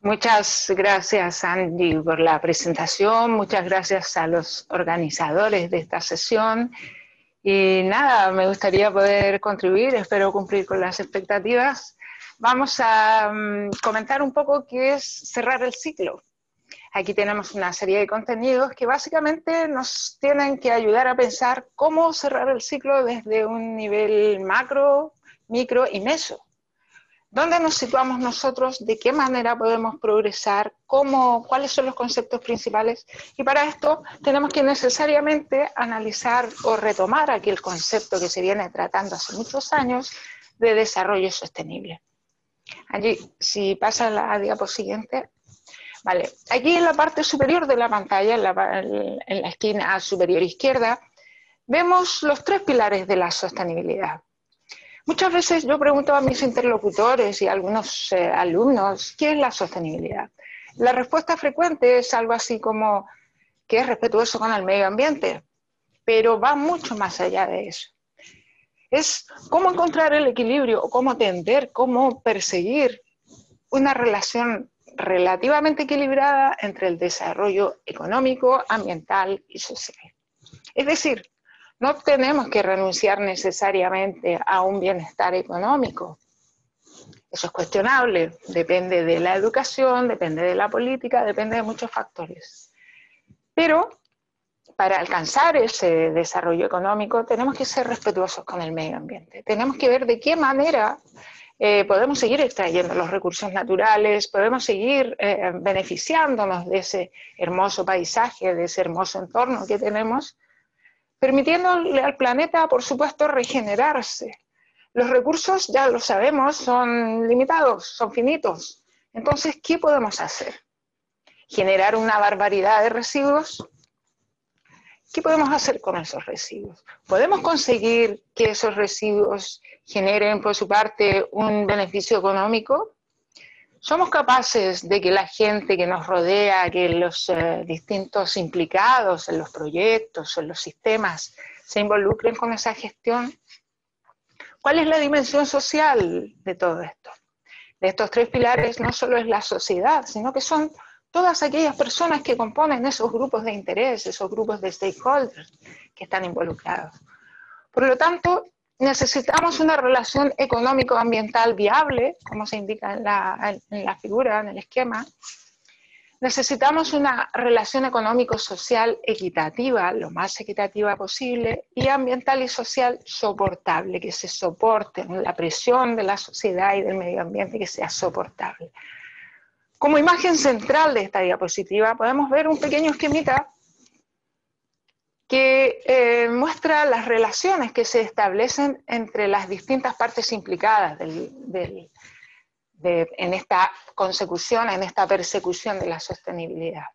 Muchas gracias, Andy, por la presentación. Muchas gracias a los organizadores de esta sesión. Y nada, me gustaría poder contribuir, espero cumplir con las expectativas. Vamos a comentar un poco qué es cerrar el ciclo. Aquí tenemos una serie de contenidos que básicamente nos tienen que ayudar a pensar cómo cerrar el ciclo desde un nivel macro, micro y meso. ¿Dónde nos situamos nosotros? ¿De qué manera podemos progresar? ¿Cuáles son los conceptos principales? Y para esto tenemos que necesariamente analizar o retomar aquel concepto que se viene tratando hace muchos años de desarrollo sostenible. Allí, si pasa la diapositiva siguiente. Vale, aquí en la parte superior de la pantalla, en la esquina superior izquierda, vemos los tres pilares de la sostenibilidad. Muchas veces yo pregunto a mis interlocutores y a algunos alumnos, ¿qué es la sostenibilidad? La respuesta frecuente es algo así como que es respetuoso con el medio ambiente, pero va mucho más allá de eso. Es cómo encontrar el equilibrio, o cómo tender, cómo perseguir una relación relativamente equilibrada entre el desarrollo económico, ambiental y social. Es decir, no tenemos que renunciar necesariamente a un bienestar económico. Eso es cuestionable, depende de la educación, depende de la política, depende de muchos factores. Pero para alcanzar ese desarrollo económico tenemos que ser respetuosos con el medio ambiente. Tenemos que ver de qué manera podemos seguir extrayendo los recursos naturales, podemos seguir beneficiándonos de ese hermoso paisaje, de ese hermoso entorno que tenemos, permitiéndole al planeta, por supuesto, regenerarse. Los recursos, ya lo sabemos, son limitados, son finitos. Entonces, ¿qué podemos hacer? ¿Generar una barbaridad de residuos? ¿Qué podemos hacer con esos residuos? ¿Podemos conseguir que esos residuos generen, por su parte, un beneficio económico? ¿Somos capaces de que la gente que nos rodea, que los distintos implicados en los proyectos, en los sistemas, se involucren con esa gestión? ¿Cuál es la dimensión social de todo esto? De estos tres pilares no solo es la sociedad, sino que son todas aquellas personas que componen esos grupos de interés, esos grupos de stakeholders que están involucrados. Por lo tanto, necesitamos una relación económico-ambiental viable, como se indica en la figura, en el esquema. Necesitamos una relación económico-social equitativa, lo más equitativa posible, y ambiental y social soportable, que se soporte la presión de la sociedad y del medio ambiente, que sea soportable. Como imagen central de esta diapositiva podemos ver un pequeño esquemita que muestra las relaciones que se establecen entre las distintas partes implicadas en esta consecución, en esta persecución de la sostenibilidad.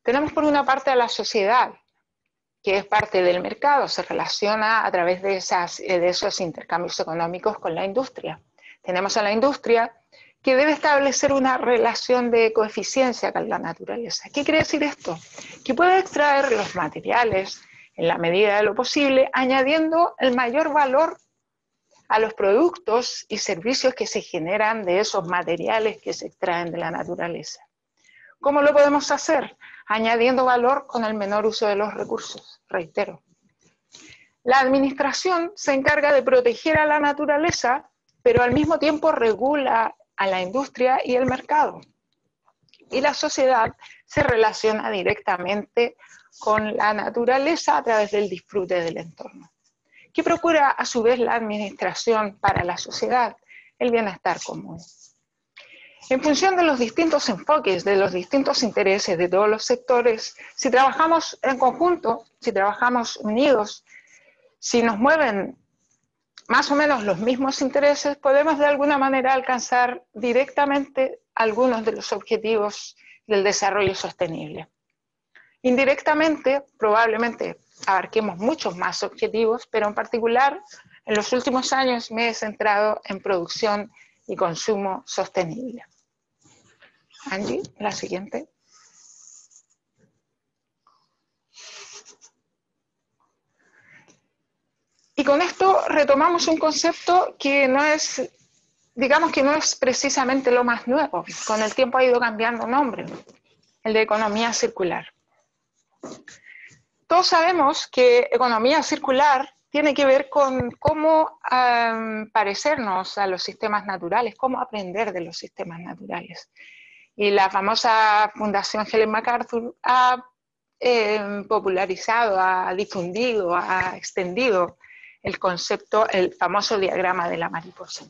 Tenemos por una parte a la sociedad, que es parte del mercado, se relaciona a través de esos intercambios económicos con la industria. Tenemos a la industria, que debe establecer una relación de coeficiencia con la naturaleza. ¿Qué quiere decir esto? Que puede extraer los materiales en la medida de lo posible, añadiendo el mayor valor a los productos y servicios que se generan de esos materiales que se extraen de la naturaleza. ¿Cómo lo podemos hacer? Añadiendo valor con el menor uso de los recursos, reitero. La administración se encarga de proteger a la naturaleza, pero al mismo tiempo regula a la industria y el mercado. Y la sociedad se relaciona directamente con la naturaleza a través del disfrute del entorno. ¿Qué procura a su vez la administración para la sociedad? El bienestar común. En función de los distintos enfoques, de los distintos intereses de todos los sectores, si trabajamos en conjunto, si trabajamos unidos, si nos mueven más o menos los mismos intereses, podemos de alguna manera alcanzar directamente algunos de los objetivos del desarrollo sostenible. Indirectamente, probablemente abarquemos muchos más objetivos, pero en particular, en los últimos años me he centrado en producción y consumo sostenible. Angie, la siguiente. Y con esto retomamos un concepto que no es digamos que no es precisamente lo más nuevo. Con el tiempo ha ido cambiando nombre, el de economía circular. Todos sabemos que economía circular tiene que ver con cómo parecernos a los sistemas naturales, cómo aprender de los sistemas naturales. Y la famosa Fundación Helen MacArthur ha popularizado, ha difundido, ha extendido el concepto, el famoso diagrama de la mariposa.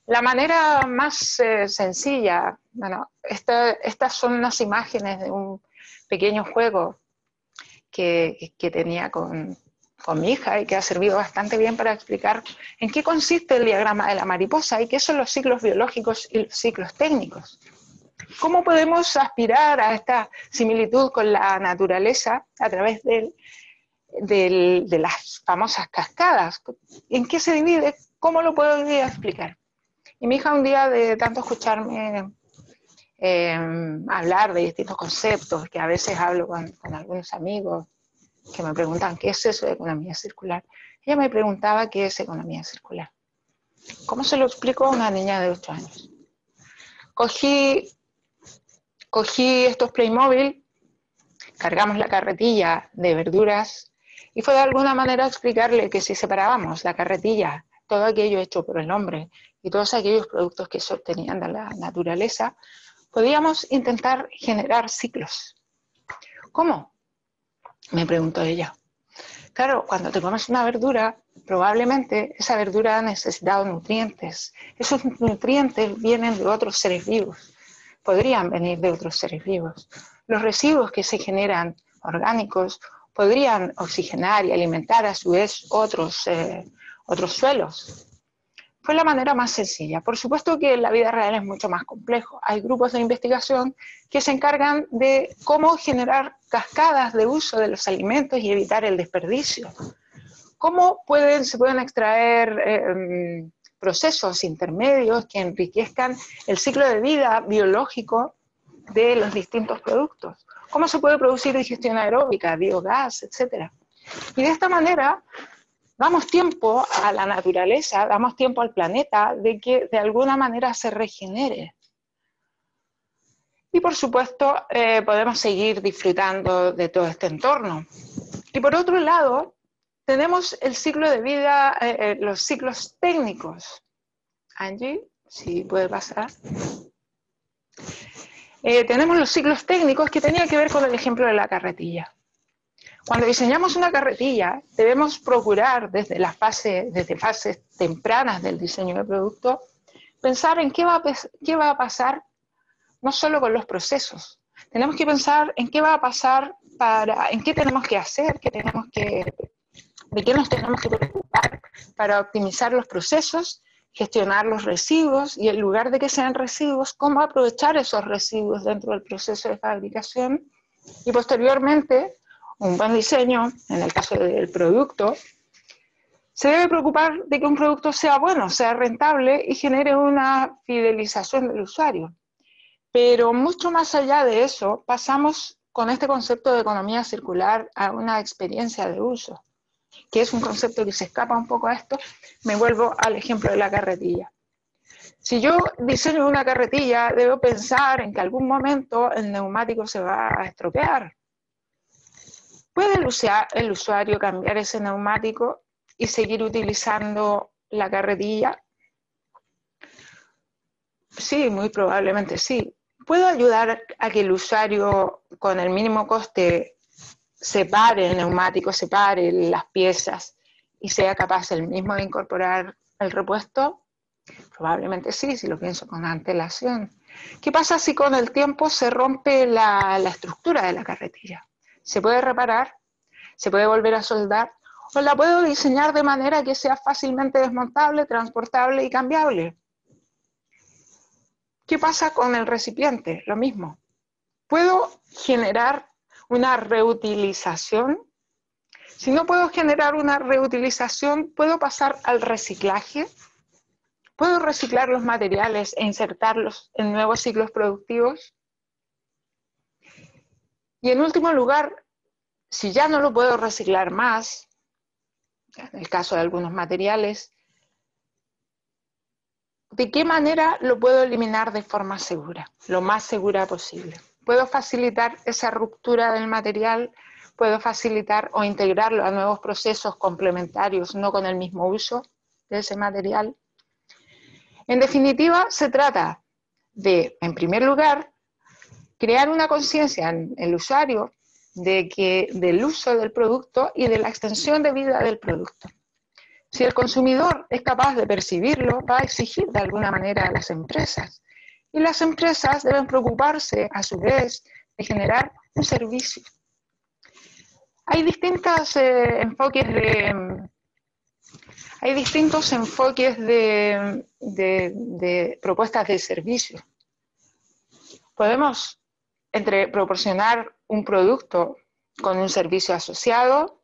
La manera más sencilla, bueno, estas son unas imágenes de un pequeño juego que tenía con mi hija y que ha servido bastante bien para explicar en qué consiste el diagrama de la mariposa y qué son los ciclos biológicos y los ciclos técnicos. ¿Cómo podemos aspirar a esta similitud con la naturaleza a través de las famosas cascadas? ¿En qué se divide? ¿Cómo lo podría explicar? Y mi hija un día, de tanto escucharme hablar de distintos conceptos, que a veces hablo con algunos amigos que me preguntan qué es eso de economía circular, ella me preguntaba qué es economía circular. ¿Cómo se lo explico a una niña de 8 años? Cogí estos Playmobil, cargamos la carretilla de verduras y fue de alguna manera explicarle que si separábamos la carretilla, todo aquello hecho por el hombre y todos aquellos productos que se obtenían de la naturaleza, podíamos intentar generar ciclos. ¿Cómo? Me preguntó ella. Claro, cuando te comes una verdura, probablemente esa verdura ha necesitado nutrientes. Esos nutrientes vienen de otros seres vivos. Podrían venir de otros seres vivos. Los residuos que se generan orgánicos podrían oxigenar y alimentar a su vez otros suelos. Fue la manera más sencilla. Por supuesto que la vida real es mucho más complejo. Hay grupos de investigación que se encargan de cómo generar cascadas de uso de los alimentos y evitar el desperdicio. ¿Cómo se pueden extraer procesos intermedios que enriquezcan el ciclo de vida biológico de los distintos productos? ¿Cómo se puede producir digestión aeróbica, biogás, etcétera? Y de esta manera damos tiempo a la naturaleza, damos tiempo al planeta de que de alguna manera se regenere. Y por supuesto podemos seguir disfrutando de todo este entorno. Y por otro lado, tenemos el ciclo de vida, los ciclos técnicos. Angie, si puede pasar. Tenemos los ciclos técnicos que tenían que ver con el ejemplo de la carretilla. Cuando diseñamos una carretilla, debemos procurar desde fases tempranas del diseño del producto, pensar en qué va a pasar no solo con los procesos. Tenemos que pensar en qué va a pasar, en qué tenemos que hacer, de qué nos tenemos que preocupar para optimizar los procesos, gestionar los residuos y en lugar de que sean residuos, cómo aprovechar esos residuos dentro del proceso de fabricación y posteriormente un buen diseño, en el caso del producto, se debe preocupar de que un producto sea bueno, sea rentable y genere una fidelización del usuario. Pero mucho más allá de eso, pasamos con este concepto de economía circular a una experiencia de uso, que es un concepto que se escapa un poco a esto. Me vuelvo al ejemplo de la carretilla. Si yo diseño una carretilla, debo pensar en que algún momento el neumático se va a estropear. ¿Puede el usuario cambiar ese neumático y seguir utilizando la carretilla? Sí, muy probablemente sí. ¿Puedo ayudar a que el usuario con el mínimo coste separe el neumático, separe las piezas y sea capaz él mismo de incorporar el repuesto? Probablemente sí, si lo pienso con antelación. ¿Qué pasa si con el tiempo se rompe la estructura de la carretilla? ¿Se puede reparar? ¿Se puede volver a soldar? ¿O la puedo diseñar de manera que sea fácilmente desmontable, transportable y cambiable? ¿Qué pasa con el recipiente? Lo mismo. ¿Puedo generar una reutilización? Si no puedo generar una reutilización, ¿puedo pasar al reciclaje? ¿Puedo reciclar los materiales e insertarlos en nuevos ciclos productivos? Y en último lugar, si ya no lo puedo reciclar más, en el caso de algunos materiales, ¿De qué manera lo puedo eliminar de forma segura? Lo más segura posible. ¿Puedo facilitar esa ruptura del material? ¿Puedo facilitar o integrarlo a nuevos procesos complementarios, no con el mismo uso de ese material? En definitiva, se trata de, en primer lugar, crear una conciencia en el usuario del uso del producto y de la extensión de vida del producto. Si el consumidor es capaz de percibirlo, va a exigir de alguna manera a las empresas. Y las empresas deben preocuparse, a su vez, de generar un servicio. Hay distintos enfoques de propuestas de servicio. Podemos proporcionar un producto con un servicio asociado.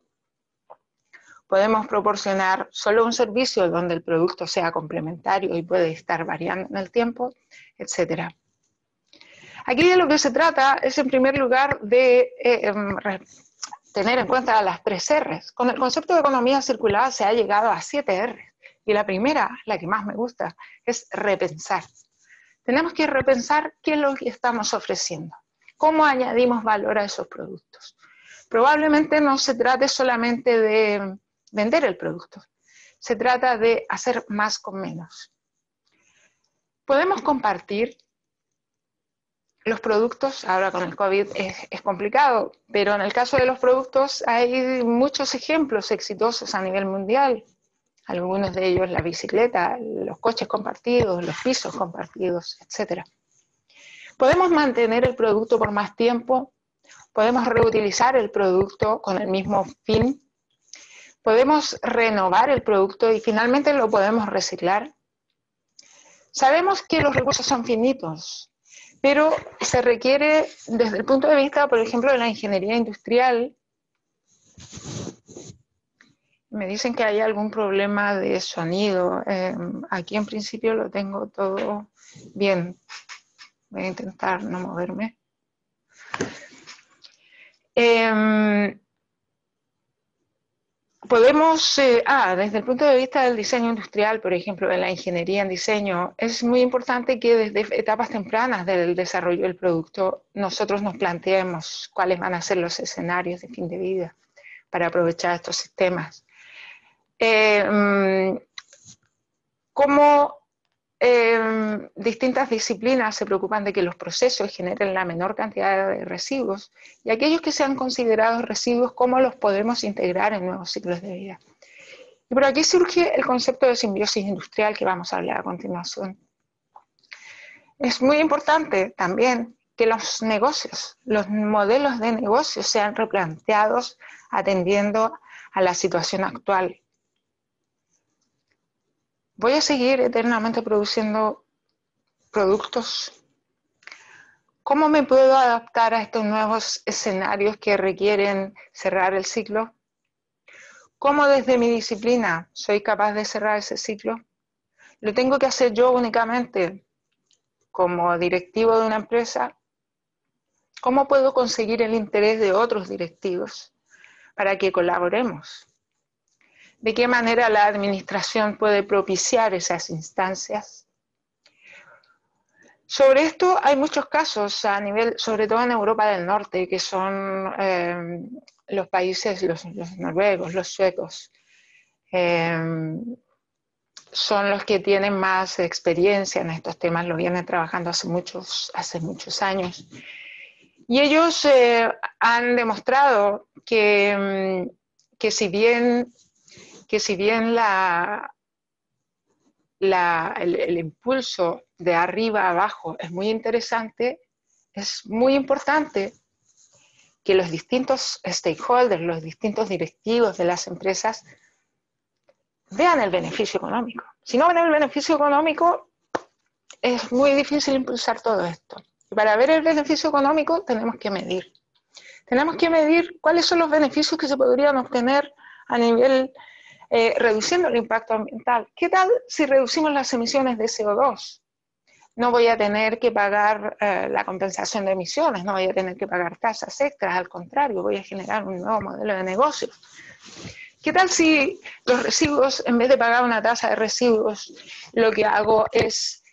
Podemos proporcionar solo un servicio donde el producto sea complementario y puede estar variando en el tiempo, etc. Aquí de lo que se trata es, en primer lugar, de tener en cuenta las 3 R's. Con el concepto de economía circular se ha llegado a 7 R's. Y la primera, la que más me gusta, es repensar. Tenemos que repensar qué es lo que estamos ofreciendo. ¿Cómo añadimos valor a esos productos? Probablemente no se trate solamente de vender el producto. Se trata de hacer más con menos. Podemos compartir los productos. Ahora con el COVID es complicado, pero en el caso de los productos hay muchos ejemplos exitosos a nivel mundial. Algunos de ellos la bicicleta, los coches compartidos, los pisos compartidos, etc. Podemos mantener el producto por más tiempo. Podemos reutilizar el producto con el mismo fin. Podemos renovar el producto y finalmente lo podemos reciclar. Sabemos que los recursos son finitos, pero se requiere, desde el punto de vista, por ejemplo, de la ingeniería industrial. Me dicen que hay algún problema de sonido. Aquí en principio lo tengo todo bien. Voy a intentar no moverme. Podemos, desde el punto de vista del diseño industrial, por ejemplo, de la ingeniería en diseño, es muy importante que desde etapas tempranas del desarrollo del producto nosotros nos planteemos cuáles van a ser los escenarios de fin de vida para aprovechar estos sistemas. Cómo distintas disciplinas se preocupan de que los procesos generen la menor cantidad de residuos, y aquellos que sean considerados residuos, cómo los podemos integrar en nuevos ciclos de vida. Y por aquí surge el concepto de simbiosis industrial que vamos a hablar a continuación. Es muy importante también que los negocios, los modelos de negocios sean replanteados atendiendo a la situación actual. ¿Voy a seguir eternamente produciendo productos? ¿Cómo me puedo adaptar a estos nuevos escenarios que requieren cerrar el ciclo? ¿Cómo desde mi disciplina soy capaz de cerrar ese ciclo? ¿Lo tengo que hacer yo únicamente como directivo de una empresa? ¿Cómo puedo conseguir el interés de otros directivos para que colaboremos? ¿De qué manera la administración puede propiciar esas instancias? Sobre esto hay muchos casos a nivel, sobre todo en Europa del Norte, que son los países, los noruegos, los suecos. Son los que tienen más experiencia en estos temas, lo vienen trabajando hace muchos años. Y ellos han demostrado que si bien el impulso de arriba a abajo es muy interesante, es muy importante que los distintos stakeholders, los distintos directivos de las empresas vean el beneficio económico. Si no ven el beneficio económico, es muy difícil impulsar todo esto. Y para ver el beneficio económico tenemos que medir. Tenemos que medir cuáles son los beneficios que se podrían obtener a nivel reduciendo el impacto ambiental. ¿Qué tal si reducimos las emisiones de CO2? No voy a tener que pagar la compensación de emisiones, no voy a tener que pagar tasas extras, al contrario, voy a generar un nuevo modelo de negocio. ¿Qué tal si los residuos, en vez de pagar una tasa de residuos, lo que hago es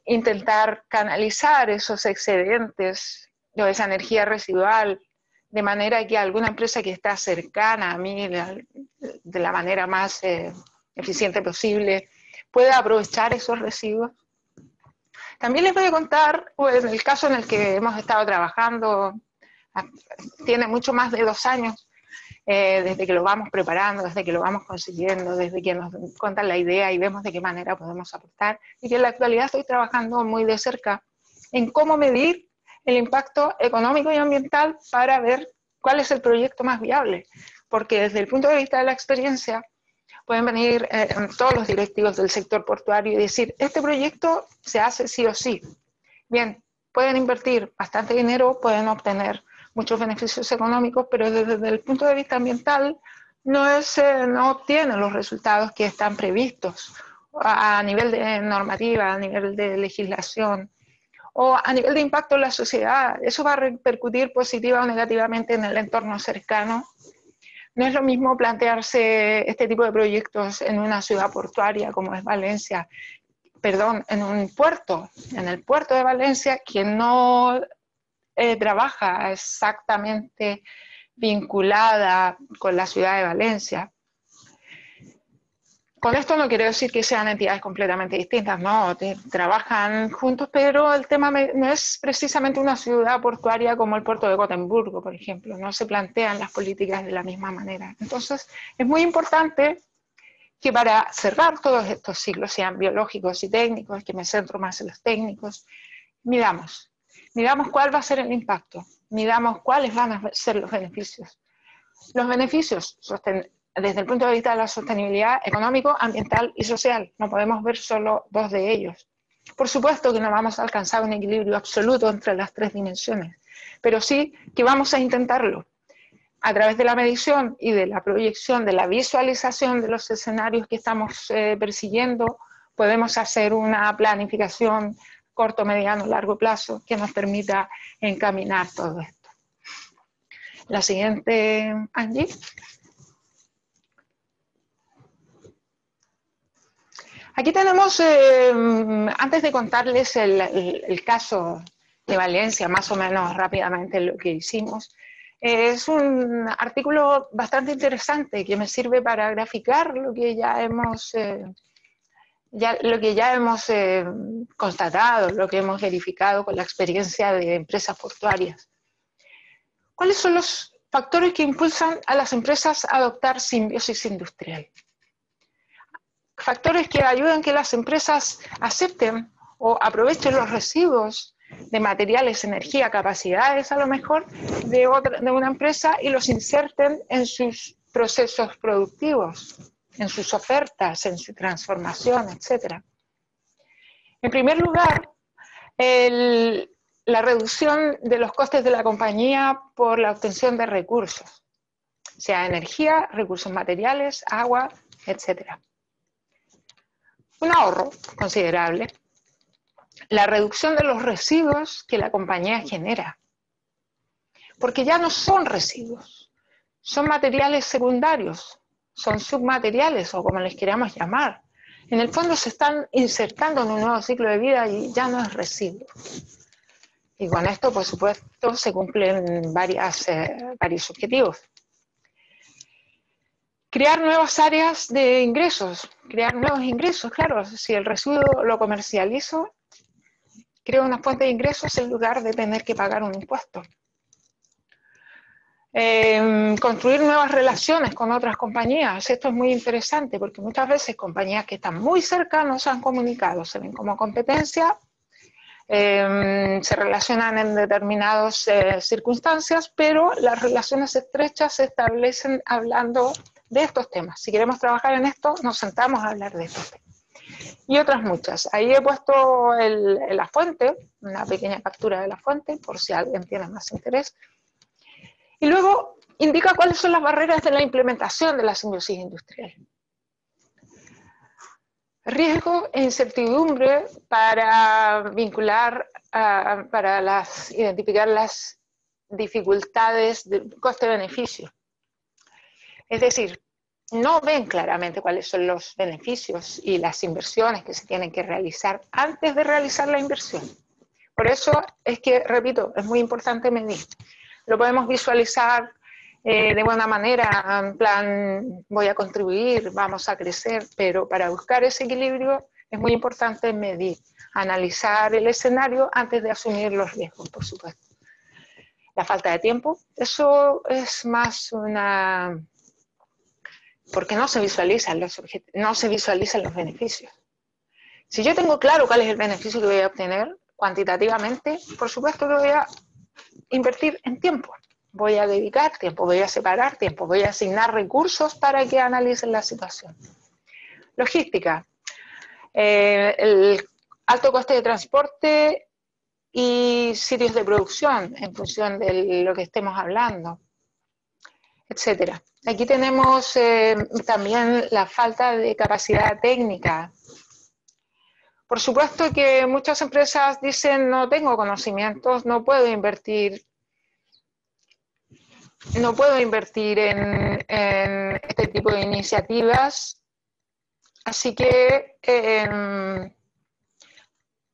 intentar canalizar esos excedentes o esa energía residual de manera que alguna empresa que está cercana a mí de la manera más eficiente posible pueda aprovechar esos residuos? También les voy a contar, pues, el caso en el que hemos estado trabajando, tiene mucho más de 2 años, desde que lo vamos preparando, desde que lo vamos consiguiendo, desde que nos cuentan la idea y vemos de qué manera podemos aportar, y que en la actualidad estoy trabajando muy de cerca en cómo medir el impacto económico y ambiental para ver cuál es el proyecto más viable, porque desde el punto de vista de la experiencia pueden venir todos los directivos del sector portuario y decir, este proyecto se hace sí o sí. Bien, pueden invertir bastante dinero, pueden obtener muchos beneficios económicos, pero desde el punto de vista ambiental no obtienen los resultados que están previstos a nivel de normativa, a nivel de legislación o a nivel de impacto en la sociedad. Eso va a repercutir positiva o negativamente en el entorno cercano. No es lo mismo plantearse este tipo de proyectos en una ciudad portuaria como es Valencia, en un puerto, en el puerto de Valencia, que no trabaja exactamente vinculada con la ciudad de Valencia. Con esto no quiero decir que sean entidades completamente distintas, no, trabajan juntos, pero el tema no es precisamente una ciudad portuaria como el puerto de Gotemburgo, por ejemplo, no se plantean las políticas de la misma manera. Entonces, es muy importante que para cerrar todos estos ciclos, sean biológicos y técnicos, que me centro más en los técnicos, midamos cuál va a ser el impacto, midamos cuáles van a ser los beneficios. Los beneficios desde el punto de vista de la sostenibilidad económico, ambiental y social. No podemos ver solo 2 de ellos. Por supuesto que no vamos a alcanzar un equilibrio absoluto entre las 3 dimensiones, pero sí que vamos a intentarlo. A través de la medición y de la proyección, de la visualización de los escenarios que estamos persiguiendo, podemos hacer una planificación corto, mediano, largo plazo que nos permita encaminar todo esto. La siguiente, Angie. Aquí tenemos, antes de contarles el caso de Valencia, más o menos rápidamente lo que hicimos, es un artículo bastante interesante que me sirve para graficar lo que ya hemos, constatado, lo que hemos verificado con la experiencia de empresas portuarias. ¿Cuáles son los factores que impulsan a las empresas a adoptar simbiosis industrial? Factores que ayudan a que las empresas acepten o aprovechen los residuos de materiales, energía, capacidades a lo mejor de una empresa y los inserten en sus procesos productivos, en sus ofertas, en su transformación, etc. En primer lugar, la reducción de los costes de la compañía por la obtención de recursos, sea energía, recursos materiales, agua, etc. Un ahorro considerable. La reducción de los residuos que la compañía genera. Porque ya no son residuos, son materiales secundarios, son submateriales o como les queramos llamar. En el fondo se están insertando en un nuevo ciclo de vida y ya no es residuo. Y con esto, por supuesto, se cumplen varios objetivos. Crear nuevas áreas de ingresos, crear nuevos ingresos, claro, si el residuo lo comercializo, creo una fuente de ingresos en lugar de tener que pagar un impuesto. Construir nuevas relaciones con otras compañías, esto es muy interesante porque muchas veces compañías que están muy cerca no se han comunicado, se ven como competencia, se relacionan en determinadas circunstancias, pero las relaciones estrechas se establecen hablando de estos temas. Si queremos trabajar en esto, nos sentamos a hablar de estos temas. Y otras muchas. Ahí he puesto la fuente, una pequeña captura de la fuente, por si alguien tiene más interés. Y luego indica cuáles son las barreras de la implementación de la simbiosis industrial. Riesgo e incertidumbre para identificar las dificultades del coste-beneficio. Es decir, no ven claramente cuáles son los beneficios y las inversiones que se tienen que realizar antes de realizar la inversión. Por eso es que, repito, es muy importante medir. Lo podemos visualizar de buena manera, en plan, voy a contribuir, vamos a crecer, pero para buscar ese equilibrio es muy importante medir, analizar el escenario antes de asumir los riesgos, por supuesto. La falta de tiempo, eso es más una... porque no se visualizan los beneficios. Si yo tengo claro cuál es el beneficio que voy a obtener cuantitativamente, por supuesto que voy a invertir en tiempo. Voy a dedicar tiempo, voy a separar tiempo, voy a asignar recursos para que analicen la situación. Logística. El alto coste de transporte y sitios de producción en función de lo que estemos hablando, etcétera. Aquí tenemos también la falta de capacidad técnica. Por supuesto que muchas empresas dicen no tengo conocimientos, no puedo invertir en este tipo de iniciativas, así que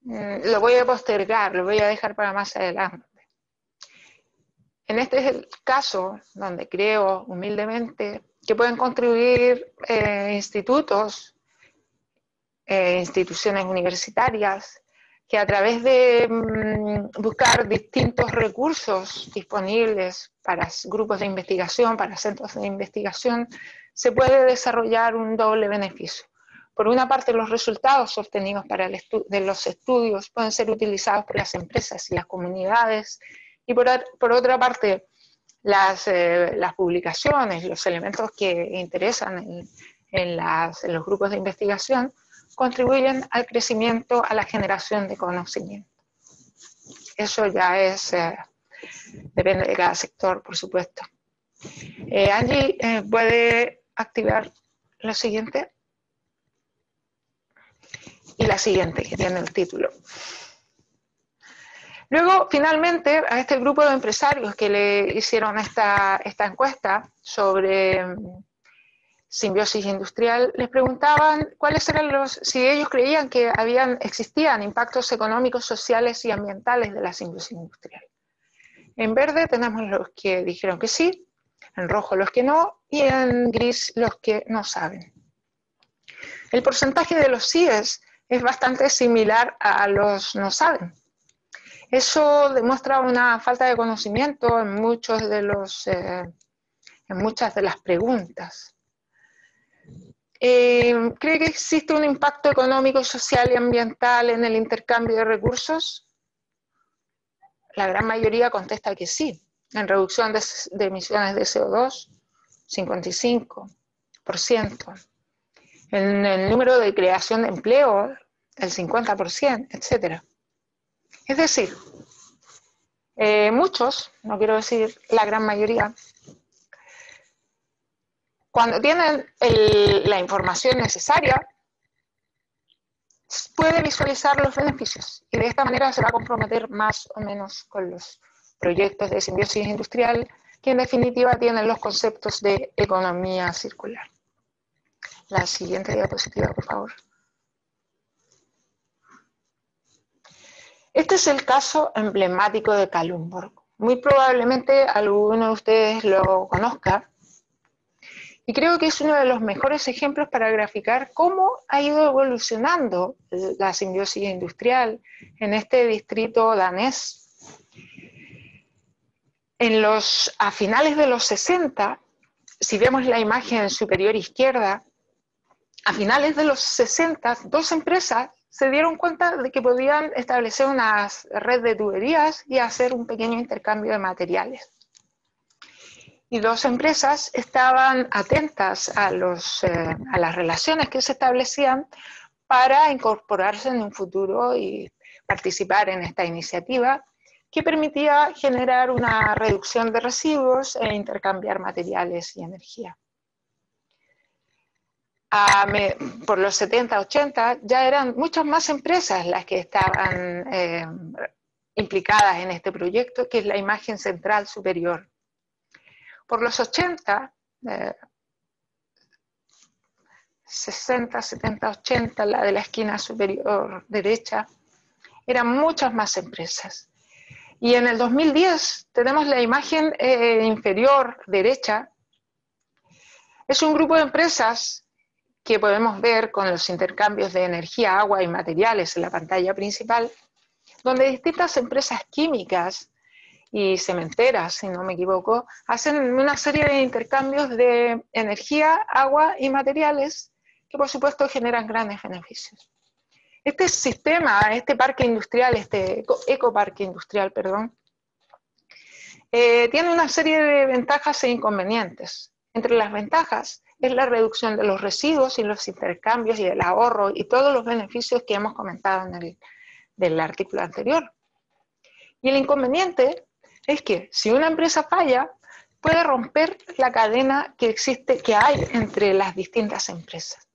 lo voy a postergar, lo voy a dejar para más adelante. En este es el caso donde creo humildemente que pueden contribuir institutos, instituciones universitarias, que a través de buscar distintos recursos disponibles para grupos de investigación, para centros de investigación, se puede desarrollar un doble beneficio. Por una parte, los resultados obtenidos de los estudios pueden ser utilizados por las empresas y las comunidades, y por otra parte, las publicaciones, los elementos que interesan en los grupos de investigación, contribuyen al crecimiento, a la generación de conocimiento. Eso ya depende de cada sector, por supuesto. Angie, ¿puede activar la siguiente? Y la siguiente, que tiene el título. Luego, finalmente, a este grupo de empresarios que le hicieron esta encuesta sobre simbiosis industrial, les preguntaban cuáles eran si ellos creían que existían impactos económicos, sociales y ambientales de la simbiosis industrial. En verde tenemos los que dijeron que sí, en rojo los que no, y en gris los que no saben. El porcentaje de los síes es bastante similar a los no saben. Eso demuestra una falta de conocimiento en muchas de las preguntas. ¿Cree que existe un impacto económico, social y ambiental en el intercambio de recursos? La gran mayoría contesta que sí. En reducción de emisiones de CO2, 55%. En el número de creación de empleo, el 50%, etc. Es decir, muchos, no quiero decir la gran mayoría, cuando tienen la información necesaria, puede visualizar los beneficios y de esta manera se va a comprometer más o menos con los proyectos de simbiosis industrial que en definitiva tienen los conceptos de economía circular. La siguiente diapositiva, por favor. Este es el caso emblemático de Kalundborg. Muy probablemente alguno de ustedes lo conozca. Y creo que es uno de los mejores ejemplos para graficar cómo ha ido evolucionando la simbiosis industrial en este distrito danés. A finales de los 60, si vemos la imagen superior izquierda, a finales de los 60, dos empresas se dieron cuenta de que podían establecer una red de tuberías y hacer un pequeño intercambio de materiales. Y dos empresas estaban atentas a las relaciones que se establecían para incorporarse en un futuro y participar en esta iniciativa que permitía generar una reducción de residuos e intercambiar materiales y energía. Por los 70, 80 ya eran muchas más empresas las que estaban implicadas en este proyecto, que es la imagen central superior. Por los 80, 60, 70, 80, la de la esquina superior derecha, eran muchas más empresas. Y en el 2010 tenemos la imagen inferior derecha. Es un grupo de empresas que podemos ver con los intercambios de energía, agua y materiales en la pantalla principal, donde distintas empresas químicas y cementeras, si no me equivoco, hacen una serie de intercambios de energía, agua y materiales que por supuesto generan grandes beneficios. Este sistema, este parque industrial, este ecoparque industrial, perdón, tiene una serie de ventajas e inconvenientes. Entre las ventajas es la reducción de los residuos y los intercambios y el ahorro y todos los beneficios que hemos comentado en el artículo anterior. Y el inconveniente es que si una empresa falla, puede romper la cadena que existe, que hay entre las distintas empresas.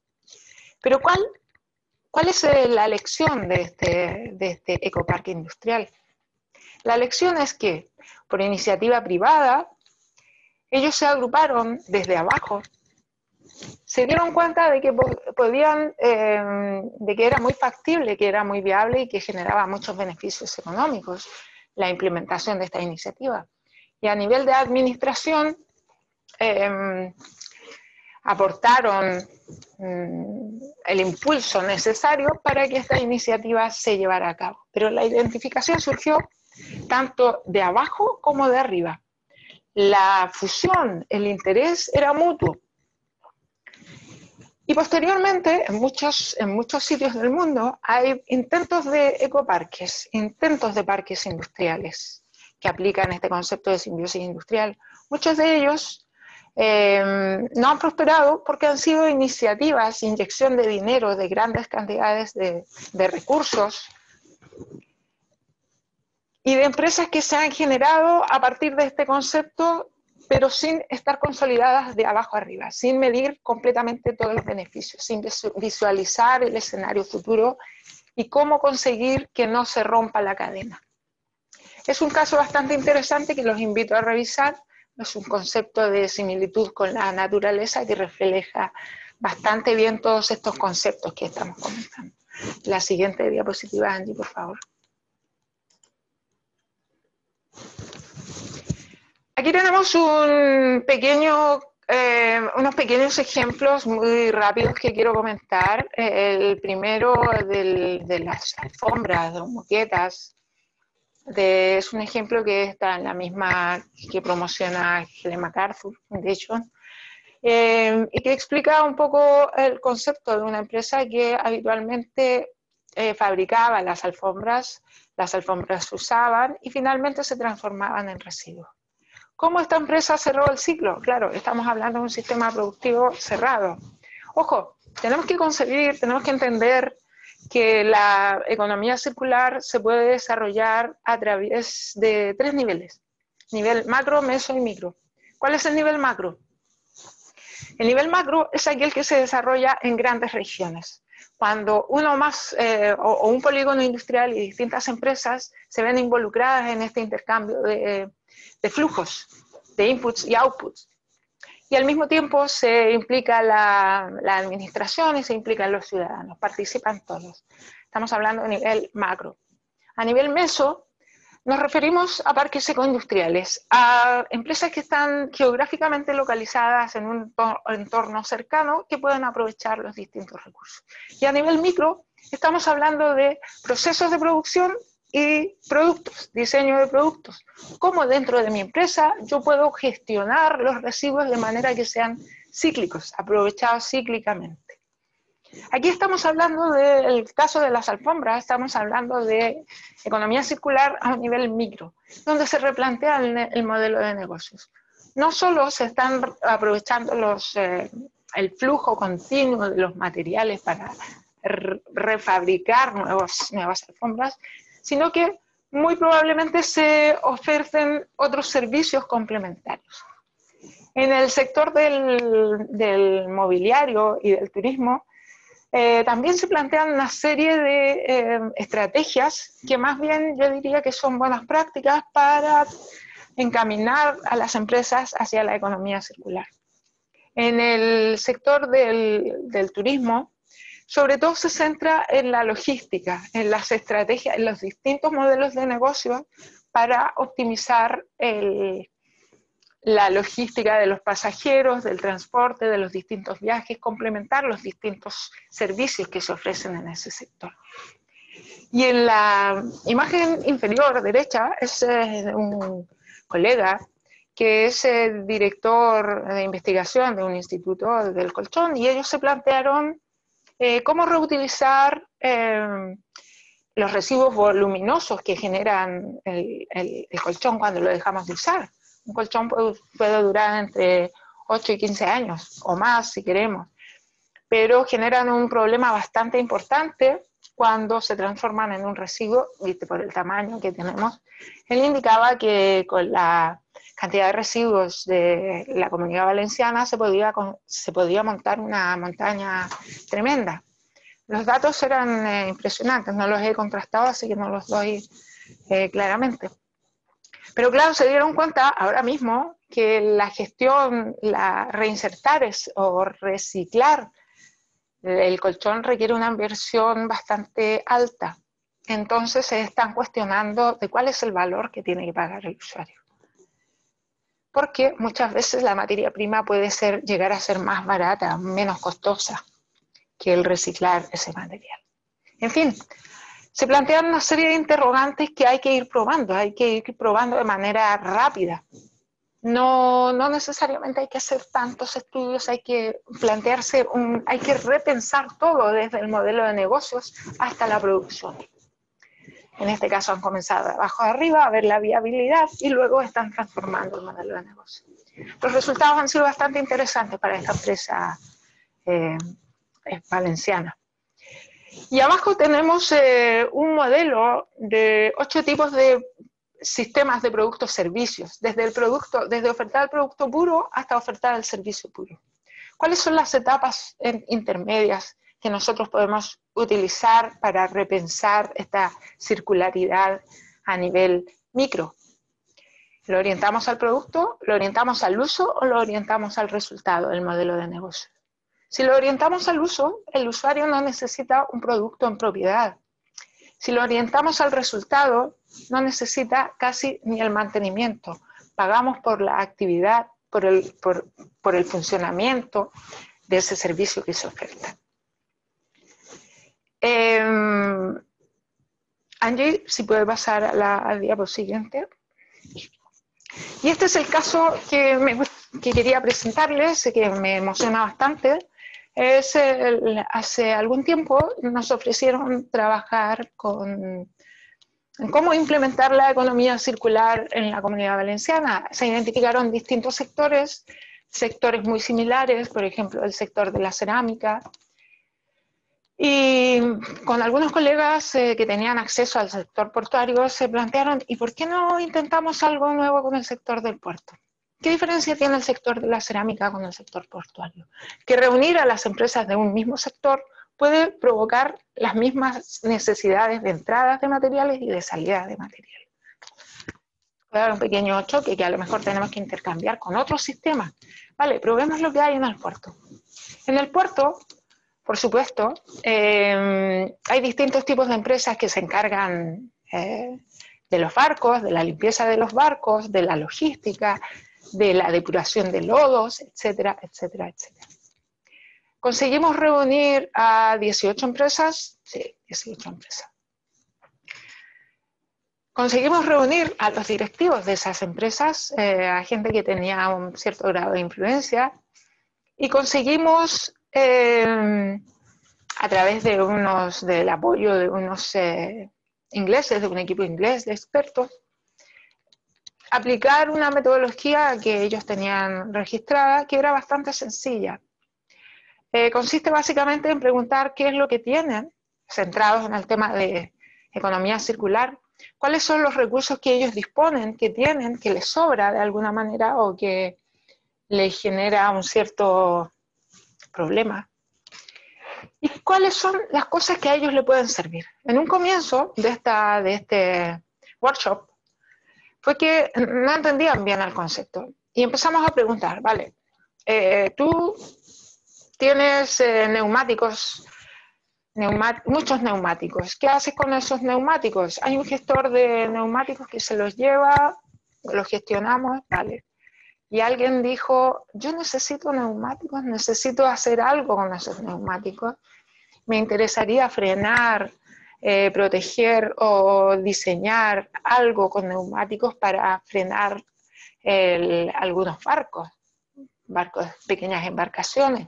Pero ¿cuál es la lección de este ecoparque industrial? La lección es que, por iniciativa privada, ellos se agruparon desde abajo, se dieron cuenta de que podían, de que era muy factible, que era muy viable y que generaba muchos beneficios económicos la implementación de esta iniciativa. Y a nivel de administración, aportaron el impulso necesario para que esta iniciativa se llevara a cabo. Pero la identificación surgió tanto de abajo como de arriba. La fusión, el interés era mutuo. Y posteriormente, en muchos sitios del mundo, hay intentos de ecoparques, intentos de parques industriales que aplican este concepto de simbiosis industrial. Muchos de ellos no han prosperado porque han sido iniciativas, inyección de dinero, de grandes cantidades de recursos y de empresas que se han generado a partir de este concepto, pero sin estar consolidadas de abajo arriba, sin medir completamente todos los beneficios, sin visualizar el escenario futuro y cómo conseguir que no se rompa la cadena. Es un caso bastante interesante que los invito a revisar. Es un concepto de similitud con la naturaleza que refleja bastante bien todos estos conceptos que estamos comentando. La siguiente diapositiva, Angie, por favor. Aquí tenemos unos pequeños ejemplos muy rápidos que quiero comentar. El primero de las alfombras, de las moquetas. Es un ejemplo que está en la misma que promociona Helen MacArthur, de hecho, y que explica un poco el concepto de una empresa que habitualmente fabricaba las alfombras se usaban y finalmente se transformaban en residuos. ¿Cómo esta empresa cerró el ciclo? Claro, estamos hablando de un sistema productivo cerrado. Ojo, tenemos que concebir, tenemos que entender que la economía circular se puede desarrollar a través de 3 niveles. Nivel macro, meso y micro. ¿Cuál es el nivel macro? El nivel macro es aquel que se desarrolla en grandes regiones. Cuando uno más o un polígono industrial y distintas empresas se ven involucradas en este intercambio de flujos, de inputs y outputs. Y al mismo tiempo se implica la administración y se implican los ciudadanos, participan todos. Estamos hablando de nivel macro. A nivel meso, nos referimos a parques ecoindustriales, a empresas que están geográficamente localizadas en un entorno cercano que pueden aprovechar los distintos recursos. Y a nivel micro, estamos hablando de procesos de producción y productos, diseño de productos. Cómo dentro de mi empresa yo puedo gestionar los residuos de manera que sean cíclicos, aprovechados cíclicamente. Aquí estamos hablando del caso de las alfombras, estamos hablando de economía circular a un nivel micro, donde se replantea el modelo de negocios. No solo se están aprovechando el flujo continuo de los materiales para refabricar nuevas alfombras, sino que muy probablemente se oferten otros servicios complementarios. En el sector del mobiliario y del turismo, también se plantean una serie de estrategias que más bien yo diría que son buenas prácticas para encaminar a las empresas hacia la economía circular. En el sector del turismo, sobre todo se centra en la logística, en las estrategias, en los distintos modelos de negocio para optimizar la logística de los pasajeros, del transporte, de los distintos viajes, complementar los distintos servicios que se ofrecen en ese sector. Y en la imagen inferior derecha es un colega que es el director de investigación de un instituto del colchón, y ellos se plantearon cómo reutilizar los residuos voluminosos que generan el colchón cuando lo dejamos de usar. Un colchón puede durar entre 8 y 15 años, o más si queremos, pero generan un problema bastante importante cuando se transforman en un residuo, ¿viste? Por el tamaño que tenemos. Él indicaba que con la cantidad de residuos de la Comunidad Valenciana se podía montar una montaña tremenda. Los datos eran impresionantes, no los he contrastado, así que no los doy claramente. Pero claro, se dieron cuenta ahora mismo que la gestión, reinsertar o reciclar el colchón requiere una inversión bastante alta. Entonces se están cuestionando de cuál es el valor que tiene que pagar el usuario. Porque muchas veces la materia prima puede llegar a ser más barata, menos costosa que el reciclar ese material. En fin, se plantean una serie de interrogantes que hay que ir probando de manera rápida. No necesariamente hay que hacer tantos estudios, hay que plantearse, hay que repensar todo desde el modelo de negocios hasta la producción. En este caso han comenzado de abajo a arriba a ver la viabilidad y luego están transformando el modelo de negocio. Los resultados han sido bastante interesantes para esta empresa valenciana. Y abajo tenemos un modelo de 8 tipos de sistemas de productos servicios, desde ofertar el producto puro hasta ofertar el servicio puro. ¿Cuáles son las etapas intermedias que nosotros podemos utilizar para repensar esta circularidad a nivel micro? ¿Lo orientamos al producto, lo orientamos al uso o lo orientamos al resultado del modelo de negocio? Si lo orientamos al uso, el usuario no necesita un producto en propiedad. Si lo orientamos al resultado, no necesita casi ni el mantenimiento. Pagamos por la actividad, por el funcionamiento de ese servicio que se oferta. Angie, si puede pasar a la diapositiva siguiente. Y este es el caso que quería presentarles, que me emociona bastante. Hace algún tiempo nos ofrecieron trabajar en cómo implementar la economía circular en la Comunidad Valenciana. Se identificaron distintos sectores muy similares, por ejemplo, el sector de la cerámica. Y con algunos colegas que tenían acceso al sector portuario se plantearon, ¿y por qué no intentamos algo nuevo con el sector del puerto? ¿Qué diferencia tiene el sector de la cerámica con el sector portuario? Que reunir a las empresas de un mismo sector puede provocar las mismas necesidades de entradas de materiales y de salidas de materiales. Puede haber un pequeño choque que a lo mejor tenemos que intercambiar con otros sistemas. Vale, probemos lo que hay en el puerto. En el puerto, por supuesto, hay distintos tipos de empresas que se encargan de los barcos, de la limpieza de los barcos, de la logística, de la depuración de lodos, etcétera, etcétera, etcétera. ¿Conseguimos reunir a 18 empresas? Sí, 18 empresas. Conseguimos reunir a los directivos de esas empresas, a gente que tenía un cierto grado de influencia, y conseguimos, a través del apoyo de unos ingleses, de un equipo inglés de expertos, aplicar una metodología que ellos tenían registrada, que era bastante sencilla. Consiste básicamente en preguntar qué es lo que tienen, centrados en el tema de economía circular, cuáles son los recursos que ellos disponen, que tienen, que les sobra de alguna manera o que les genera un cierto problema. ¿Y cuáles son las cosas que a ellos le pueden servir? En un comienzo de este workshop, fue que no entendían bien el concepto. Y empezamos a preguntar, vale, tú tienes muchos neumáticos. ¿Qué haces con esos neumáticos? Hay un gestor de neumáticos que se los lleva, los gestionamos, vale. Y alguien dijo, yo necesito neumáticos, necesito hacer algo con esos neumáticos. Me interesaría frenar, proteger o diseñar algo con neumáticos para frenar algunos barcos, pequeñas embarcaciones.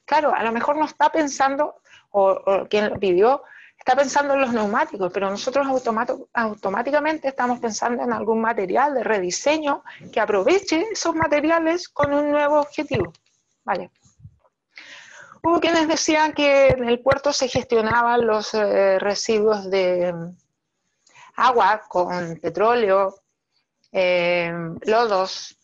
Claro, a lo mejor no está pensando, o quien lo pidió, está pensando en los neumáticos, pero nosotros automáticamente estamos pensando en algún material de rediseño que aproveche esos materiales con un nuevo objetivo. Vale. Hubo quienes decían que en el puerto se gestionaban los residuos de agua con petróleo, lodos,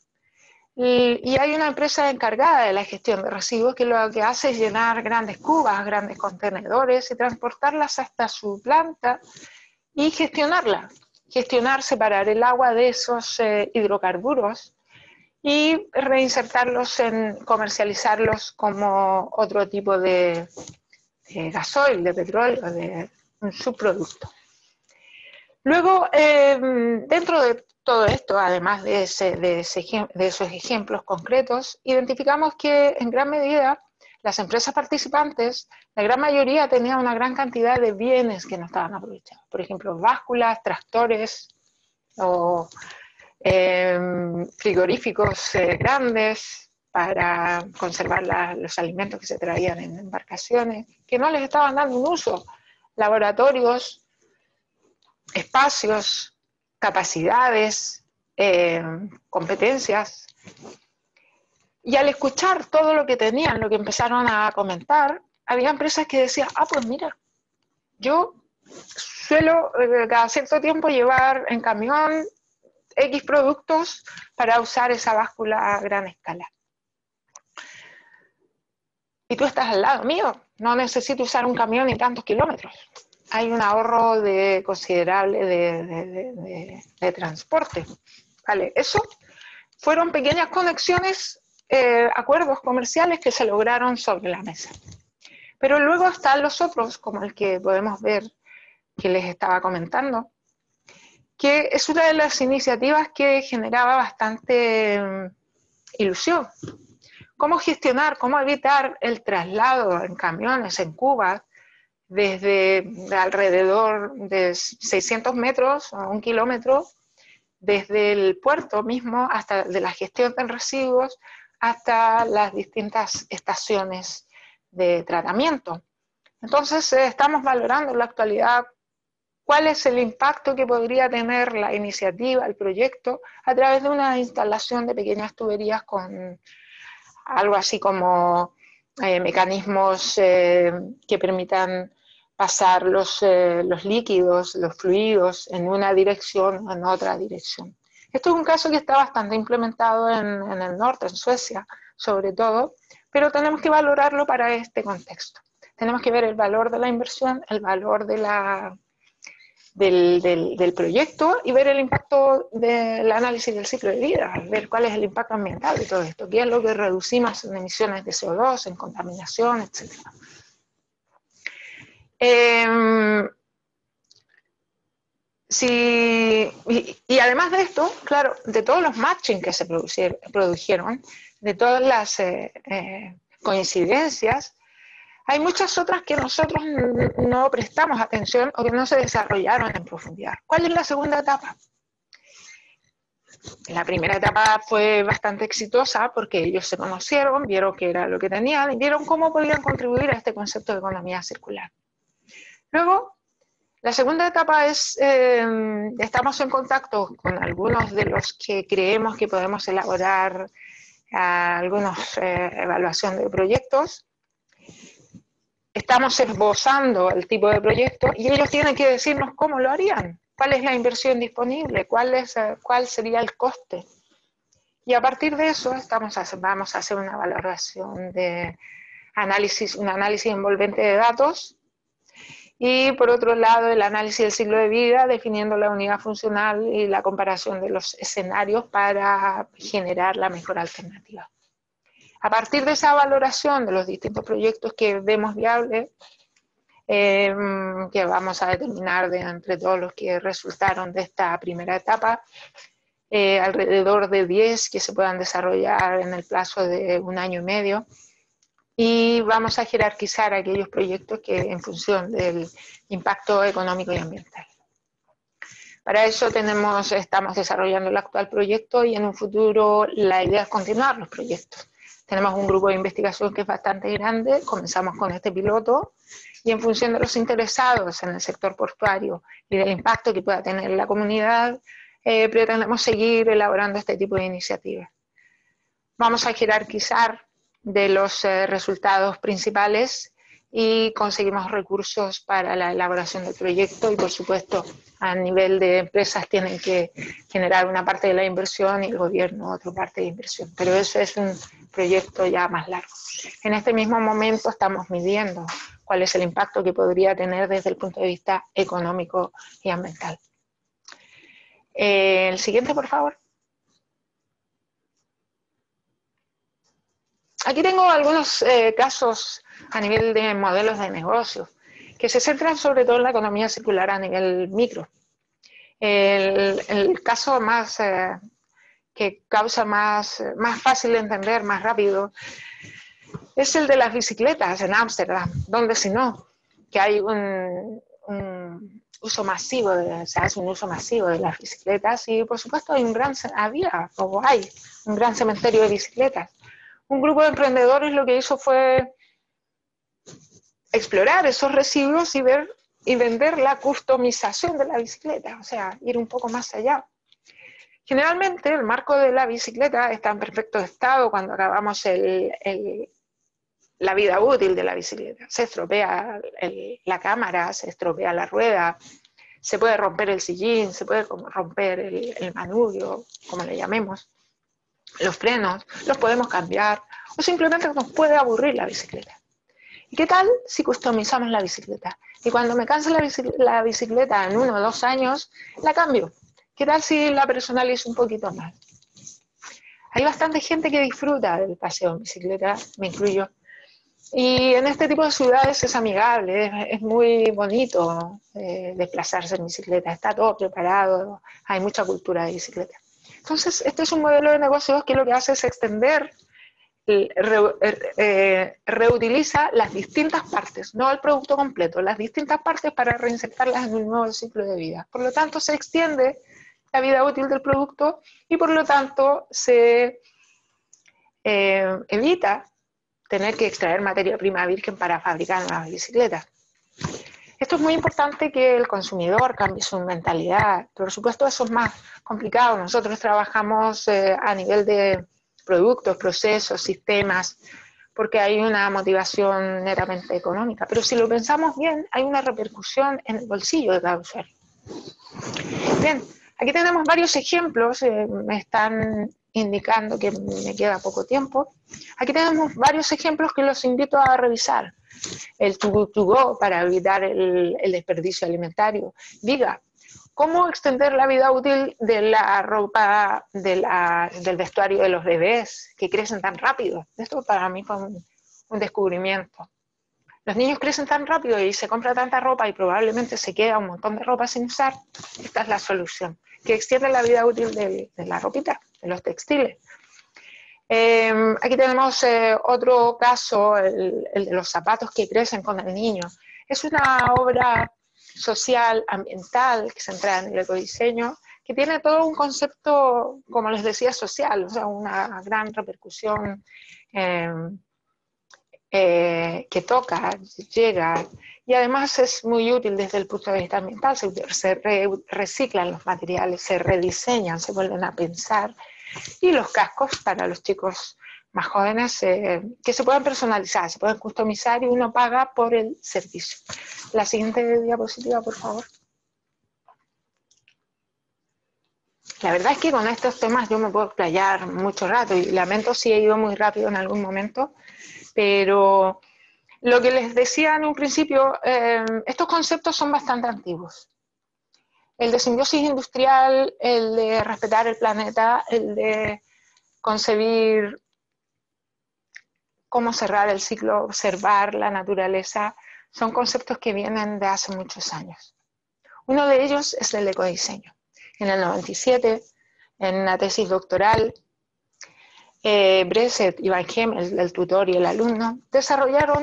y hay una empresa encargada de la gestión de residuos que lo que hace es llenar grandes cubas, grandes contenedores y transportarlas hasta su planta y gestionarla. Separar el agua de esos hidrocarburos y reinsertarlos comercializarlos como otro tipo de gasoil, de petróleo, de un subproducto. Luego, dentro de todo esto, además de esos ejemplos concretos, identificamos que en gran medida las empresas participantes, la gran mayoría tenían una gran cantidad de bienes que no estaban aprovechados. Por ejemplo, básculas, tractores o frigoríficos grandes para conservar los alimentos que se traían en embarcaciones, que no les estaban dando un uso. Laboratorios, espacios, capacidades, competencias. Y al escuchar todo lo que tenían, lo que empezaron a comentar, había empresas que decían, pues mira, yo suelo cada cierto tiempo llevar en camión X productos para usar esa báscula a gran escala. Y tú estás al lado mío, no necesito usar un camión ni tantos kilómetros. Hay un ahorro considerable de transporte. Vale, eso fueron pequeñas conexiones, acuerdos comerciales que se lograron sobre la mesa. Pero luego están los otros, como el que podemos ver que les estaba comentando, que es una de las iniciativas que generaba bastante ilusión. ¿Cómo gestionar, cómo evitar el traslado en camiones, en cubas, desde alrededor de 600 metros o 1 kilómetro, desde el puerto mismo, hasta de la gestión de residuos, hasta las distintas estaciones de tratamiento? Entonces, estamos valorando en la actualidad cuál es el impacto que podría tener la iniciativa, el proyecto, a través de una instalación de pequeñas tuberías con algo así como mecanismos que permitan pasar los líquidos, los fluidos en una dirección o en otra dirección. Esto es un caso que está bastante implementado en el norte, en Suecia, sobre todo, pero tenemos que valorarlo para este contexto. Tenemos que ver el valor de la inversión, el valor de del proyecto y ver el impacto del análisis del ciclo de vida, ver cuál es el impacto ambiental de todo esto, qué es lo que reducimos en emisiones de CO2, en contaminación, etc. Y además de esto, claro, de todos los matching que se produjeron, de todas las coincidencias, hay muchas otras que nosotros no prestamos atención o que no se desarrollaron en profundidad. ¿Cuál es la segunda etapa? La primera etapa fue bastante exitosa porque ellos se conocieron, vieron qué era lo que tenían y vieron cómo podían contribuir a este concepto de economía circular. Luego, la segunda etapa es, estamos en contacto con algunos de los que creemos que podemos elaborar algunas evaluación de proyectos. Estamos esbozando el tipo de proyecto y ellos tienen que decirnos cómo lo harían, cuál es la inversión disponible, cuál sería el coste. Y a partir de eso vamos a hacer una valoración de un análisis envolvente de datos y por otro lado el análisis del ciclo de vida, definiendo la unidad funcional y la comparación de los escenarios para generar la mejor alternativa. A partir de esa valoración de los distintos proyectos que vemos viables, que vamos a determinar de entre todos los que resultaron de esta primera etapa, alrededor de 10 que se puedan desarrollar en el plazo de 1 año y medio, y vamos a jerarquizar aquellos proyectos que en función del impacto económico y ambiental. Para eso estamos desarrollando el actual proyecto y en un futuro la idea es continuar los proyectos. Tenemos un grupo de investigación que es bastante grande, comenzamos con este piloto y en función de los interesados en el sector portuario y del impacto que pueda tener la comunidad, pretendemos seguir elaborando este tipo de iniciativas. Vamos a jerarquizar de los resultados principales y conseguimos recursos para la elaboración del proyecto y por supuesto a nivel de empresas tienen que generar una parte de la inversión y el gobierno otra parte de inversión, pero eso es un proyecto ya más largo. En este mismo momento estamos midiendo cuál es el impacto que podría tener desde el punto de vista económico y ambiental. El siguiente, por favor. Aquí tengo algunos casos a nivel de modelos de negocio que se centran sobre todo en la economía circular a nivel micro. El caso más que causa más fácil de entender, más rápido, es el de las bicicletas en Ámsterdam, donde si no, que hay un uso masivo, se hace un uso masivo de las bicicletas y por supuesto hay un gran cementerio de bicicletas. Un grupo de emprendedores lo que hizo fue explorar esos residuos y ver y vender la customización de la bicicleta, o sea, ir un poco más allá. Generalmente el marco de la bicicleta está en perfecto estado cuando acabamos la vida útil de la bicicleta. Se estropea la cámara, se estropea la rueda, se puede romper el sillín, se puede romper el manubrio, como le llamemos. Los frenos los podemos cambiar o simplemente nos puede aburrir la bicicleta. ¿Y qué tal si customizamos la bicicleta? Y cuando me canse la bicicleta en 1 o 2 años, la cambio. ¿Qué tal si la personalizo un poquito más? Hay bastante gente que disfruta del paseo en bicicleta, me incluyo. Y en este tipo de ciudades es amigable, es muy bonito desplazarse en bicicleta, está todo preparado, hay mucha cultura de bicicleta. Entonces, este es un modelo de negocios que lo que hace es extender, reutiliza las distintas partes, no el producto completo, las distintas partes para reinsertarlas en un nuevo ciclo de vida. Por lo tanto, se extiende la vida útil del producto y por lo tanto se evita tener que extraer materia prima virgen para fabricar nuevas bicicletas. Esto es muy importante que el consumidor cambie su mentalidad. Por supuesto, eso es más complicado. Nosotros trabajamos a nivel de productos, procesos, sistemas, porque hay una motivación netamente económica. Pero si lo pensamos bien, hay una repercusión en el bolsillo de cada usuario. Bien, aquí tenemos varios ejemplos. Me están indicando que me queda poco tiempo. Aquí tenemos varios ejemplos que los invito a revisar. El Too Good To Go para evitar el desperdicio alimentario. Diga, ¿cómo extender la vida útil de la ropa, del vestuario de los bebés que crecen tan rápido? Esto para mí fue un descubrimiento. Los niños crecen tan rápido y se compra tanta ropa y probablemente se queda un montón de ropa sin usar. Esta es la solución, que extiende la vida útil de la ropita, de los textiles. Aquí tenemos otro caso, el de los zapatos que crecen con el niño. Es una obra social, ambiental, que se centra en el ecodiseño, que tiene todo un concepto, como les decía, social, o sea, una gran repercusión que toca, llega, y además es muy útil desde el punto de vista ambiental. Se reciclan los materiales, se rediseñan, se vuelven a pensar, y los cascos para los chicos más jóvenes que se pueden personalizar, se pueden customizar y uno paga por el servicio. La siguiente diapositiva, por favor. La verdad es que con estos temas yo me puedo explayar mucho rato y lamento si he ido muy rápido en algún momento, pero lo que les decía en un principio, estos conceptos son bastante antiguos. El de simbiosis industrial, el de respetar el planeta, el de concebir cómo cerrar el ciclo, observar la naturaleza, son conceptos que vienen de hace muchos años. Uno de ellos es el ecodiseño. En el 97, en una tesis doctoral, Breset y Van Hemel, el tutor y el alumno,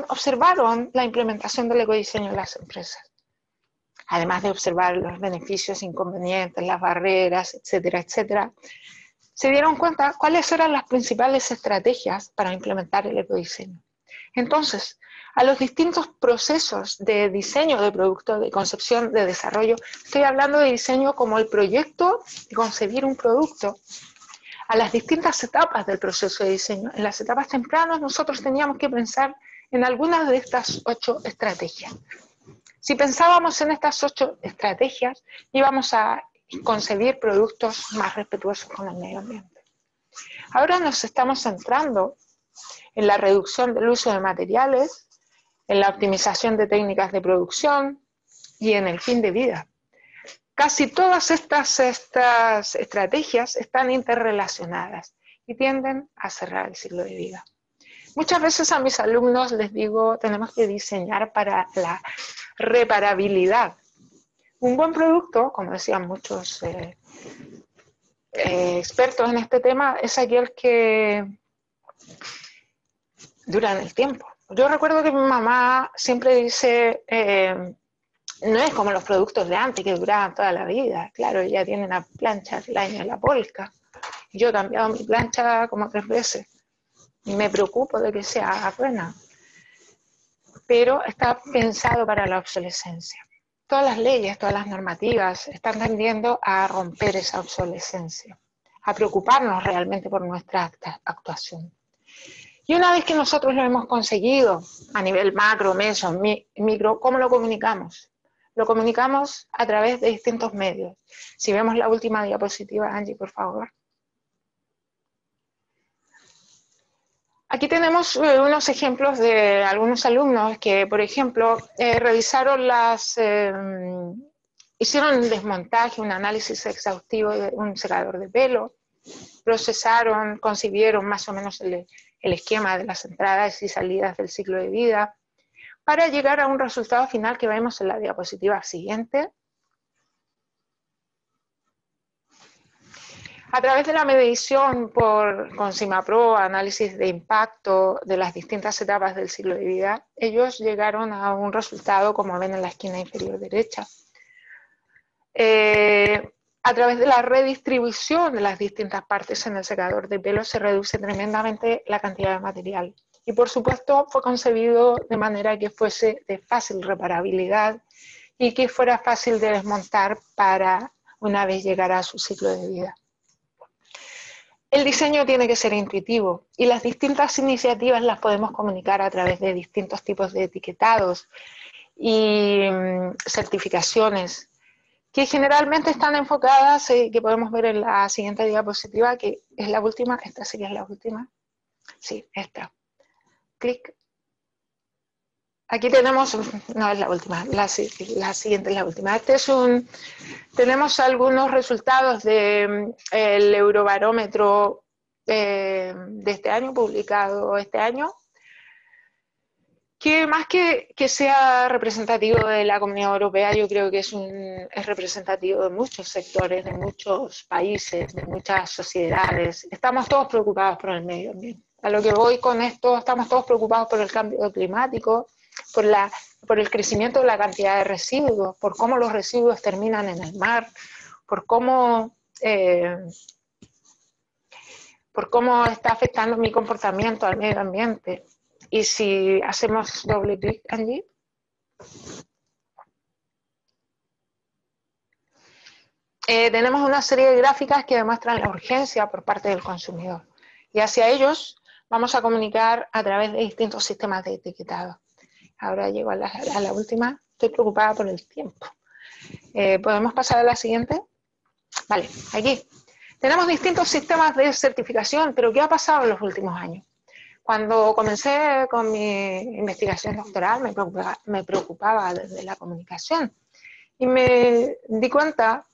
observaron la implementación del ecodiseño en las empresas. Además de observar los beneficios, inconvenientes, las barreras, etcétera, etcétera, se dieron cuenta cuáles eran las principales estrategias para implementar el ecodiseño. Entonces, a los distintos procesos de diseño de producto, de concepción, de desarrollo, estoy hablando de diseño como el proyecto de concebir un producto, a las distintas etapas del proceso de diseño. En las etapas tempranas nosotros teníamos que pensar en algunas de estas 8 estrategias. Si pensábamos en estas 8 estrategias, íbamos a concebir productos más respetuosos con el medio ambiente. Ahora nos estamos centrando en la reducción del uso de materiales, en la optimización de técnicas de producción y en el fin de vida. Casi todas estas estrategias están interrelacionadas y tienden a cerrar el ciclo de vida. Muchas veces a mis alumnos les digo, tenemos que diseñar para la reparabilidad. Un buen producto, como decían muchos expertos en este tema, es aquel que dura en el tiempo. Yo recuerdo que mi mamá siempre dice, no es como los productos de antes que duraban toda la vida. Claro, ella tiene una plancha del año de la Polka. Yo he cambiado mi plancha como 3 veces. Y me preocupo de que sea buena. Pero está pensado para la obsolescencia. Todas las leyes, todas las normativas están tendiendo a romper esa obsolescencia, a preocuparnos realmente por nuestra actuación. Y una vez que nosotros lo hemos conseguido a nivel macro, meso, micro, ¿cómo lo comunicamos? Lo comunicamos a través de distintos medios. Si vemos la última diapositiva, Angie, por favor. Aquí tenemos unos ejemplos de algunos alumnos que, por ejemplo, hicieron un desmontaje, un análisis exhaustivo de un secador de pelo, procesaron, concibieron más o menos el esquema de las entradas y salidas del ciclo de vida, para llegar a un resultado final que vemos en la diapositiva siguiente. A través de la medición con CIMAPRO, análisis de impacto de las distintas etapas del ciclo de vida, ellos llegaron a un resultado, como ven en la esquina inferior derecha. A través de la redistribución de las distintas partes en el secador de pelo se reduce tremendamente la cantidad de material. Y por supuesto fue concebido de manera que fuese de fácil reparabilidad y que fuera fácil de desmontar para una vez llegara a su ciclo de vida. El diseño tiene que ser intuitivo y las distintas iniciativas las podemos comunicar a través de distintos tipos de etiquetados y certificaciones que generalmente están enfocadas, que podemos ver en la siguiente diapositiva, que es la última. Esta sería la última. Sí, esta. Clic. Aquí tenemos, no es la última, la siguiente es la última. Tenemos algunos resultados del Eurobarómetro de este año, publicado este año, que más que sea representativo de la Comunidad Europea, yo creo que es representativo de muchos sectores, de muchos países, de muchas sociedades. Estamos todos preocupados por el medio ambiente. A lo que voy con esto, estamos todos preocupados por el cambio climático, por el crecimiento de la cantidad de residuos, por cómo los residuos terminan en el mar, por cómo está afectando mi comportamiento al medio ambiente. Y si hacemos doble clic allí, tenemos una serie de gráficas que demuestran la urgencia por parte del consumidor. Y hacia ellos vamos a comunicar a través de distintos sistemas de etiquetado. Ahora llego a la última. Estoy preocupada por el tiempo. ¿Podemos pasar a la siguiente? Vale, aquí. Tenemos distintos sistemas de certificación, pero ¿qué ha pasado en los últimos años? Cuando comencé con mi investigación doctoral me preocupaba desde la comunicación y me di cuenta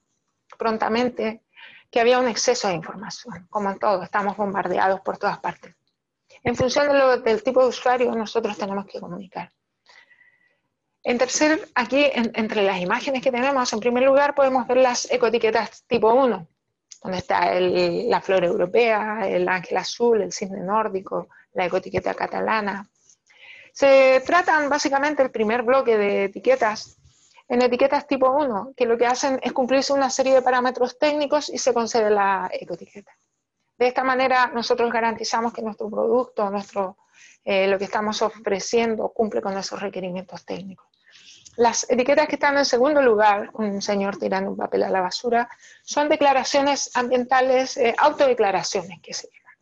prontamente que había un exceso de información. Como en todo, estamos bombardeados por todas partes. En función del tipo de usuario, nosotros tenemos que comunicar. En tercer, aquí, entre las imágenes que tenemos, en primer lugar podemos ver las ecoetiquetas tipo 1, donde está la flor europea, el ángel azul, el cisne nórdico, la ecoetiqueta catalana. Se tratan básicamente el primer bloque de etiquetas en etiquetas tipo 1, que lo que hacen es cumplirse una serie de parámetros técnicos y se concede la ecoetiqueta. De esta manera nosotros garantizamos que nuestro producto, lo que estamos ofreciendo cumple con esos requerimientos técnicos. Las etiquetas que están en segundo lugar, un señor tirando un papel a la basura, son declaraciones ambientales, autodeclaraciones que se llaman.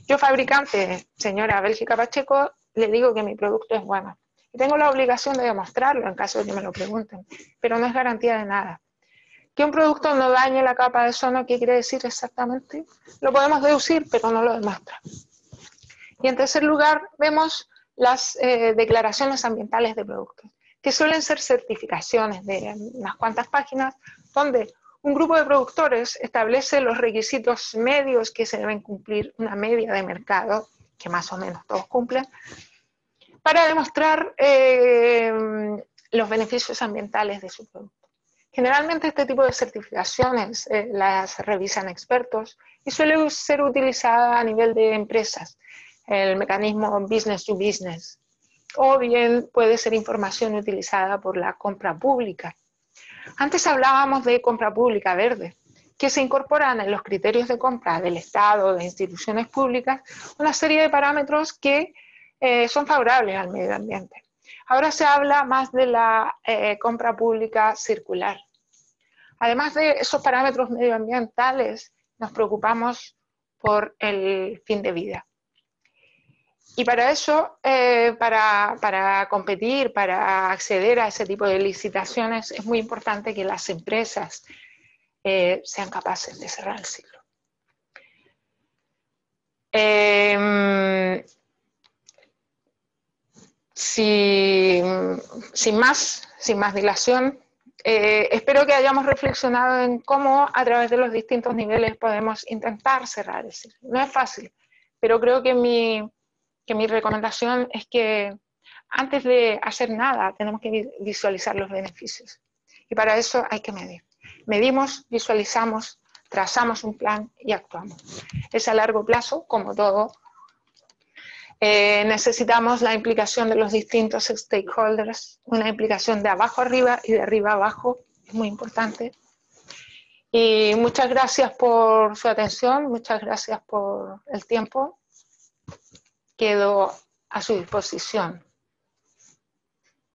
Yo, fabricante, señora Bélgica Pacheco, le digo que mi producto es bueno. Y tengo la obligación de demostrarlo en caso de que me lo pregunten, pero no es garantía de nada. Que un producto no dañe la capa de ozono, ¿qué quiere decir exactamente? Lo podemos deducir, pero no lo demuestra. Y en tercer lugar, vemos las declaraciones ambientales de productos, que suelen ser certificaciones de unas cuantas páginas, donde un grupo de productores establece los requisitos medios que se deben cumplir, una media de mercado, que más o menos todos cumplen, para demostrar los beneficios ambientales de su producto. Generalmente este tipo de certificaciones las revisan expertos y suele ser utilizada a nivel de empresas, el mecanismo business to business, o bien puede ser información utilizada por la compra pública. Antes hablábamos de compra pública verde, que se incorporan en los criterios de compra del Estado, de instituciones públicas, una serie de parámetros que son favorables al medio ambiente. Ahora se habla más de la compra pública circular. Además de esos parámetros medioambientales, nos preocupamos por el fin de vida. Y para eso, para competir, para acceder a ese tipo de licitaciones, es muy importante que las empresas sean capaces de cerrar el ciclo. Sin más dilación, espero que hayamos reflexionado en cómo a través de los distintos niveles podemos intentar cerrar el ciclo. No es fácil, pero creo que mi recomendación es que antes de hacer nada tenemos que visualizar los beneficios. Y para eso hay que medir. Medimos, visualizamos, trazamos un plan y actuamos. Es a largo plazo, como todo. Necesitamos la implicación de los distintos stakeholders, una implicación de abajo arriba y de arriba abajo, es muy importante. Y muchas gracias por su atención, muchas gracias por el tiempo. Quedo a su disposición.